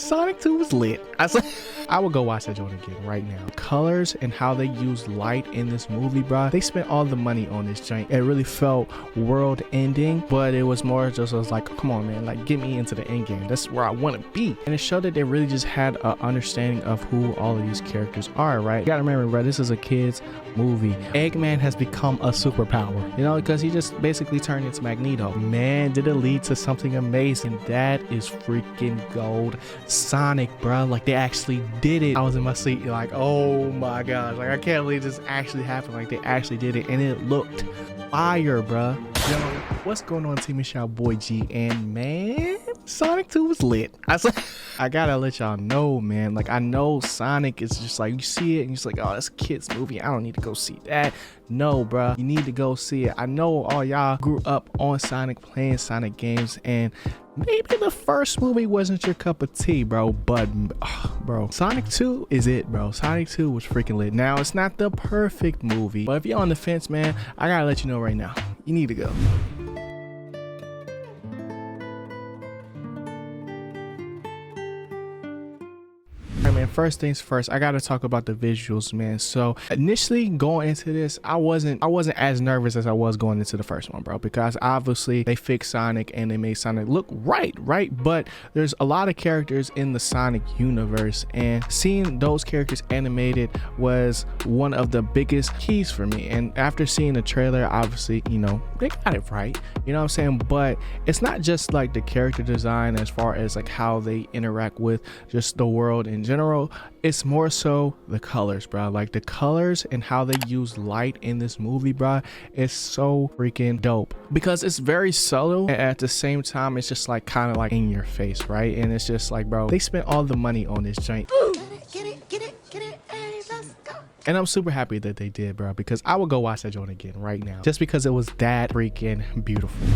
Sonic 2 was lit. I would go watch that joint again right now. Colors and how they use light in this movie, bro. They spent all the money on this joint. It really felt world ending, but it was more just was like, come on, man, like get me into the end game. That's where I want to be. And it showed that they really just had an understanding of who all of these characters are, right? You gotta remember, bro, this is a kid's movie. Eggman has become a superpower, you know, because he just basically turned into Magneto. Man, did it lead to something amazing. That is freaking gold. Sonic, bro, like they actually did it. I was in my seat like, oh my gosh, like I can't believe this actually happened. Like they actually did it and it looked fire, bro. Yo, what's going on, team? It's your boy G, and man, Sonic 2 was lit. I gotta let y'all know, man, like I know Sonic is just like, you see it and you're just like, oh, that's a kid's movie, I don't need to go see that. No, bruh, you need to go see it. I know all y'all grew up on Sonic, playing Sonic games, and maybe the first movie wasn't your cup of tea, bro, but bro, Sonic 2 is it, bro. Sonic 2 was freaking lit. Now, it's not the perfect movie, but if you're on the fence, man, I gotta let you know right now, you need to go. Man, first things first, I gotta talk about the visuals, man. So initially going into this, I wasn't as nervous as I was going into the first one, bro, because obviously they fixed Sonic and they made Sonic look right, but there's a lot of characters in the Sonic universe, and seeing those characters animated was one of the biggest keys for me. And after seeing the trailer, obviously, you know, they got it right, you know what I'm saying? But it's not just like the character design as far as like how they interact with just the world in general. It's more so the colors, bro. Like the colors and how they use light in this movie, bro, is so freaking dope because it's very subtle, and at the same time it's just like kind of like in your face, right? And it's just like, bro, they spent all the money on this joint. Get it, hey, let's go. And I'm super happy that they did, bro, because I would go watch that joint again right now just because it was that freaking beautiful.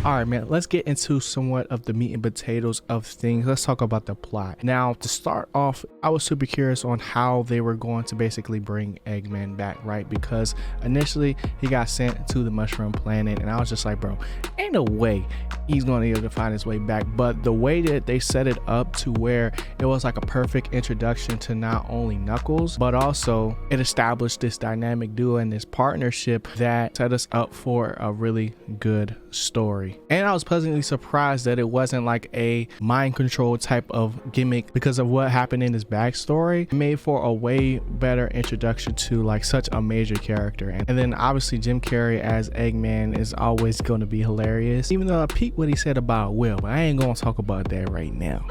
All right, man, let's get into somewhat of the meat and potatoes of things. Let's talk about the plot. Now, to start off, I was super curious on how they were going to basically bring Eggman back, right? Because initially he got sent to the Mushroom Planet, and I was just like, bro, ain't no way he's going to be able to find his way back. But the way that they set it up to where it was like a perfect introduction to not only Knuckles, but also it established this dynamic duo and this partnership that set us up for a really good story. And I was pleasantly surprised that it wasn't like a mind control type of gimmick because of what happened in his backstory. It made for a way better introduction to like such a major character. And then obviously Jim Carrey as Eggman is always going to be hilarious, even though I peeped what he said about Will, but I ain't gonna talk about that right now.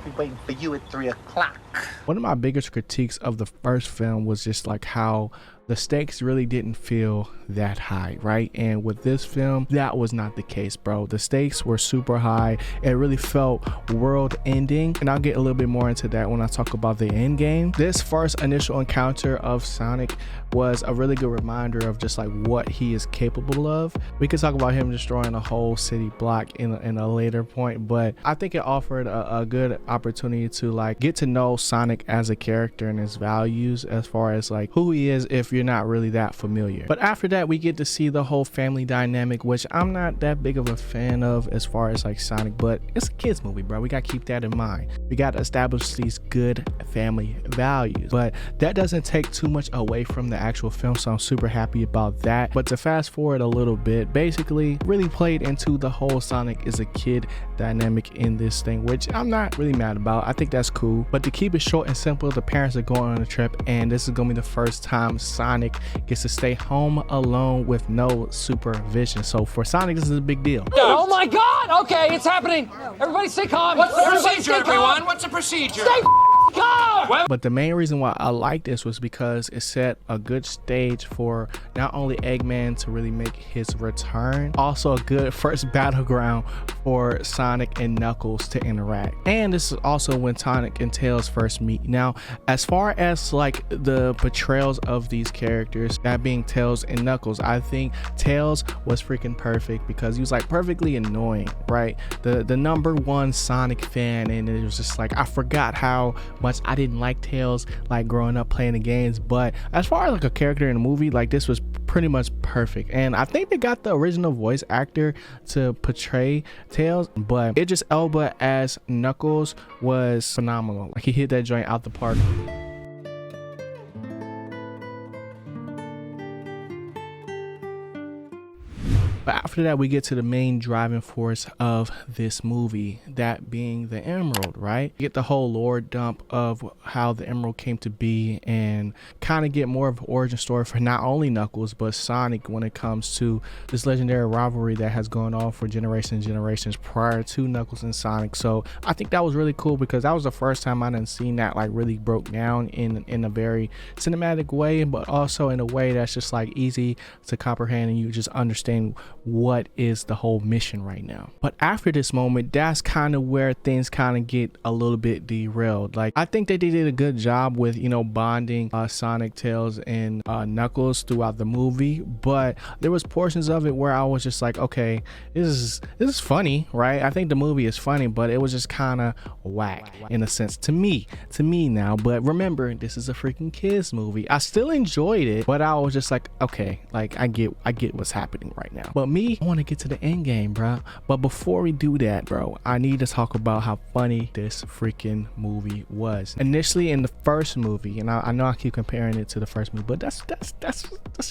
Be waiting for you at 3 o'clock. One of my biggest critiques of the first film was just like how the stakes really didn't feel that high, right? And with this film, that was not the case, bro. The stakes were super high. It really felt world ending, and I'll get a little bit more into that when I talk about the end game. This first initial encounter of Sonic was a really good reminder of just like what he is capable of. We could talk about him destroying a whole city block in a later point, but I think it offered a good opportunity to like get to know Sonic as a character and his values as far as like who he is if you're not really that familiar. But after that, we get to see the whole family dynamic, which I'm not that big of a fan of as far as like Sonic, but it's a kids movie, bro. We got to keep that in mind. We got to establish these good family values, but that doesn't take too much away from the actual film, so I'm super happy about that. But to fast forward a little bit, basically really played into the whole Sonic is a kid dynamic in this thing, which I'm not really mad about. I think that's cool. But to keep it short and simple, the parents are going on a trip, and this is gonna be the first time Sonic gets to stay home alone with no supervision. So for Sonic, this is a big deal. Oh my God! Okay, it's happening. Everybody stay calm. What's the procedure, everyone? What's the procedure? Stay calm! But the main reason why I like this was because it set a good stage for not only Eggman to really make his return, also a good first battleground for Sonic and Knuckles to interact. And this is also when Sonic and Tails first meet. Now, as far as like the portrayals of these characters, that being Tails and Knuckles, I think Tails was freaking perfect because he was like perfectly annoying, right? The #1 Sonic fan, and it was just like I forgot how much I didn't didn't like Tails like growing up playing the games, but as far as like a character in the movie, like this was pretty much perfect. And I think they got the original voice actor to portray Tails, but Idris Elba as Knuckles was phenomenal. Like he hit that joint out the park. But after that, we get to the main driving force of this movie, that being the emerald, right? You get the whole lore dump of how the emerald came to be and kind of get more of an origin story for not only Knuckles, but Sonic when it comes to this legendary rivalry that has gone on for generations and generations prior to Knuckles and Sonic. So I think that was really cool because that was the first time I done seen that like really broke down in a very cinematic way, but also in a way that's just like easy to comprehend and you just understand what is the whole mission right now. But after this moment, that's kind of where things kind of get a little bit derailed. Like I think that they did a good job with, you know, bonding Sonic, Tails, and Knuckles throughout the movie, but there was portions of it where I was just like, okay, this is funny, right? I think the movie is funny, but it was just kind of whack in a sense to me now. But remember, this is a freaking kids movie. I still enjoyed it, but I was just like, okay, like I get what's happening right now. But me, I want to get to the end game, bro. But before we do that, bro, I need to talk about how funny this freaking movie was. Initially in the first movie, and I know I keep comparing it to the first movie, but that's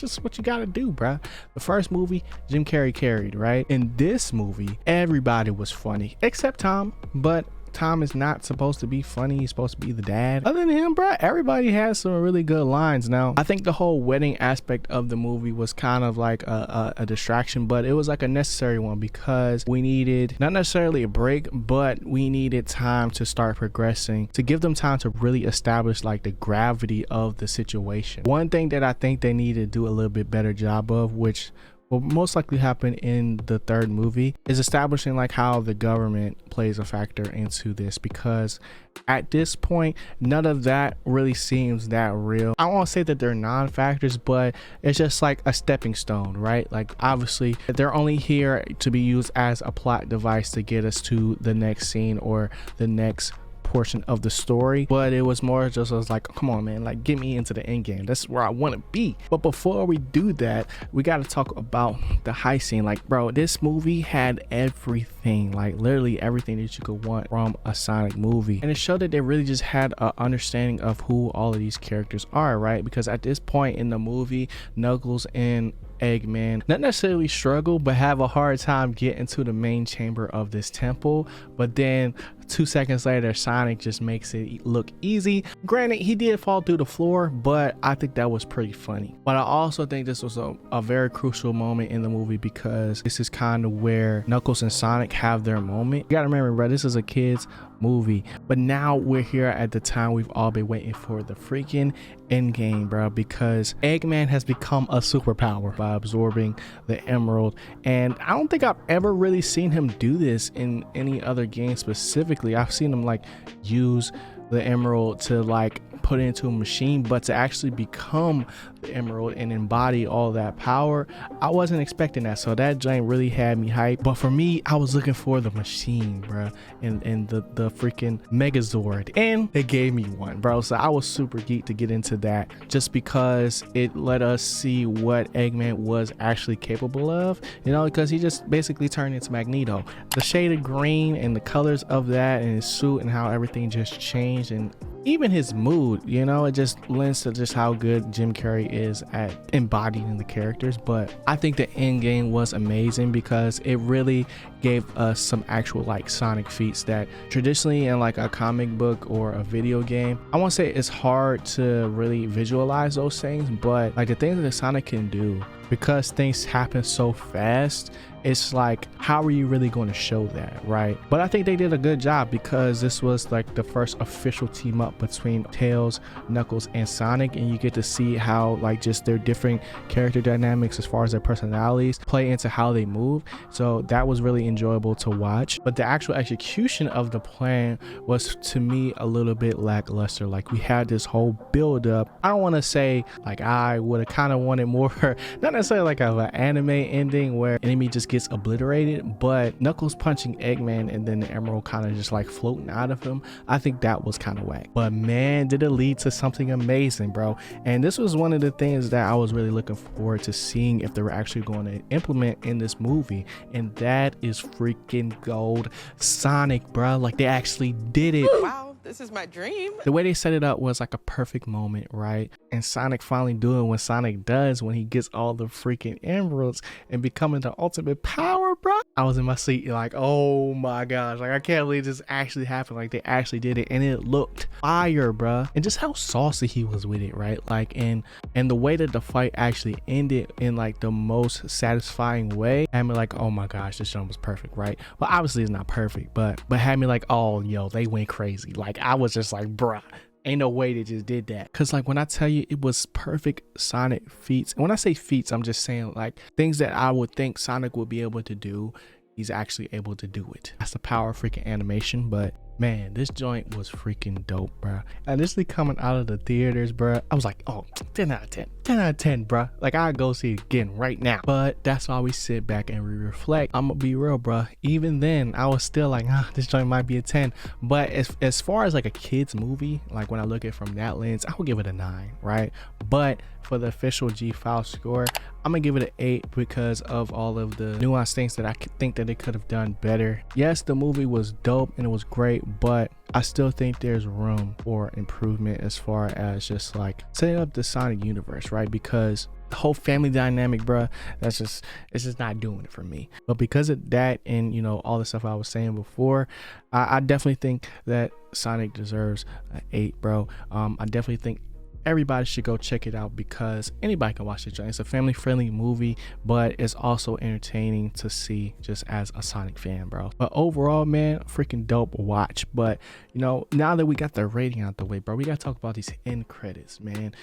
just what you gotta do, bro. The first movie, Jim Carrey carried, right? In this movie, everybody was funny except Tom, but Tom is not supposed to be funny. He's supposed to be the dad. Other than him, bro, everybody has some really good lines. Now, I think the whole wedding aspect of the movie was kind of like a distraction, but it was like a necessary one because we needed not necessarily a break, but we needed time to start progressing, to give them time to really establish like the gravity of the situation. One thing that I think they need to do a little bit better job of, which will most likely happen in the third movie, is establishing like how the government plays a factor into this, because at this point none of that really seems that real. I won't say that they're non-factors, but it's just like a stepping stone, right? Like obviously they're only here to be used as a plot device to get us to the next scene or the next portion of the story, but it was more just as like, come on man, like get me into the end game. That's where I want to be. But before we do that, we got to talk about the heist scene. Like bro, this movie had everything, like literally everything that you could want from a Sonic movie, and it showed that they really just had an understanding of who all of these characters are, right? Because at this point in the movie, Knuckles and Eggman not necessarily struggle, but have a hard time getting to the main chamber of this temple, but then 2 seconds later Sonic just makes it look easy. Granted, he did fall through the floor, but I think that was pretty funny. But I also think this was a very crucial moment in the movie because this is kind of where Knuckles and Sonic have their moment. You gotta remember, bro, this is a kids movie, but now we're here at the time we've all been waiting for, the freaking end game, bro, because Eggman has become a superpower by absorbing the emerald, and I don't think I've ever really seen him do this in any other game specifically. I've seen him like use the emerald to like put it into a machine, but to actually become the emerald and embody all that power, I wasn't expecting that. So that giant really had me hyped. But for me, I was looking for the machine, bro, and the freaking Megazord, and they gave me one, bro. So I was super geeked to get into that, just because it let us see what Eggman was actually capable of, you know, because he just basically turned into Magneto. The shade of green and the colors of that and his suit and how everything just changed, and even his mood, you know, it just lends to just how good Jim Carrey is at embodying the characters. But I think the end game was amazing because it really gave us some actual like Sonic feats that traditionally in like a comic book or a video game, I won't say it's hard to really visualize those things, but like the things that Sonic can do, because things happen so fast, it's like, how are you really going to show that, right? But I think they did a good job because this was like the first official team up between Tails, Knuckles, and Sonic, and you get to see how like just their different character dynamics as far as their personalities play into how they move. So that was really enjoyable to watch. But the actual execution of the plan was, to me, a little bit lackluster. Like we had this whole build up. I don't want to say like I would have kind of wanted more, not necessarily like an anime ending where enemy just gets obliterated, but Knuckles punching Eggman and then the emerald kind of just like floating out of him, I think that was kind of whack. But man, did it lead to something amazing, bro. And this was one of the things that I was really looking forward to seeing if they were actually going to implement in this movie, and that is freaking gold. Sonic, bro, like they actually did it. Wow, this is my dream. The way they set it up was like a perfect moment, right? And Sonic finally doing what Sonic does when he gets all the freaking emeralds and becoming the ultimate power, bro. I was in my seat like, oh my gosh, like I can't believe this actually happened. Like they actually did it, and it looked fire, bro. And just how saucy he was with it, right? Like and the way that the fight actually ended in like the most satisfying way, had me like, oh my gosh, this show was perfect, right? But obviously it's not perfect, but had me like, oh yo, they went crazy. Like I was just like, bruh, ain't no way they just did that. Cause like when I tell you it was perfect Sonic feats, and when I say feats, I'm just saying like things that I would think Sonic would be able to do, he's actually able to do it. That's the power of freaking animation. But man, this joint was freaking dope, bro. Initially coming out of the theaters, bro, I was like, oh, 10 out of 10. 10 out of 10, bro. Like I'd go see it again right now. But that's why we sit back and we reflect. I'm gonna be real, bro. Even then, I was still like, this joint might be a 10. But as far as like a kid's movie, like when I look at it from that lens, I would give it a 9, right? But for the official G-File score, I'm gonna give it an 8 because of all of the nuanced things that I think that they could have done better. Yes, the movie was dope and it was great, but I still think there's room for improvement as far as just like setting up the Sonic universe, right? Because the whole family dynamic, bruh, it's just not doing it for me. But because of that and you know all the stuff I was saying before, I definitely think that Sonic deserves an 8, bro. I definitely think everybody should go check it out because anybody can watch it. It's a family friendly movie, but it's also entertaining to see just as a Sonic fan, bro. But overall, man, freaking dope watch. But you know, now that we got the rating out the way, bro, we gotta talk about these end credits, man.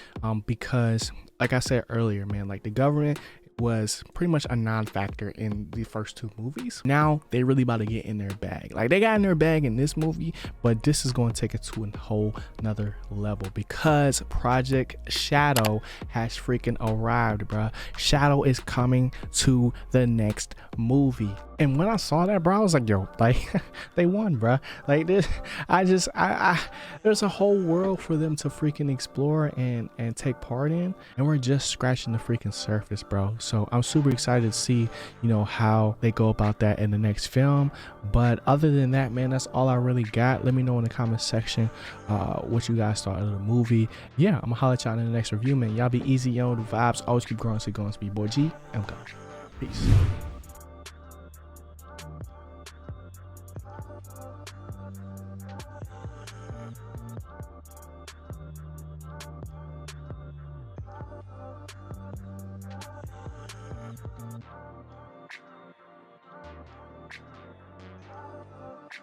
Because like I said earlier, man, like the government was pretty much a non-factor in the first 2 movies. Now they really about to get in their bag. Like they got in their bag in this movie, but this is going to take it to a whole nother level because Project Shadow has freaking arrived, bro. Shadow is coming to the next movie. And when I saw that, bro, I was like, yo, like they won, bro. Like this, there's a whole world for them to freaking explore and take part in, and we're just scratching the freaking surface, bro. So I'm super excited to see, you know, how they go about that in the next film. But other than that, man, that's all I really got. Let me know in the comment section what you guys thought of the movie. Yeah, I'm gonna holler at y'all in the next review, man. Y'all be easy, yo, the vibes. Always keep growing, so going, speed boy G. I'm gone. Peace.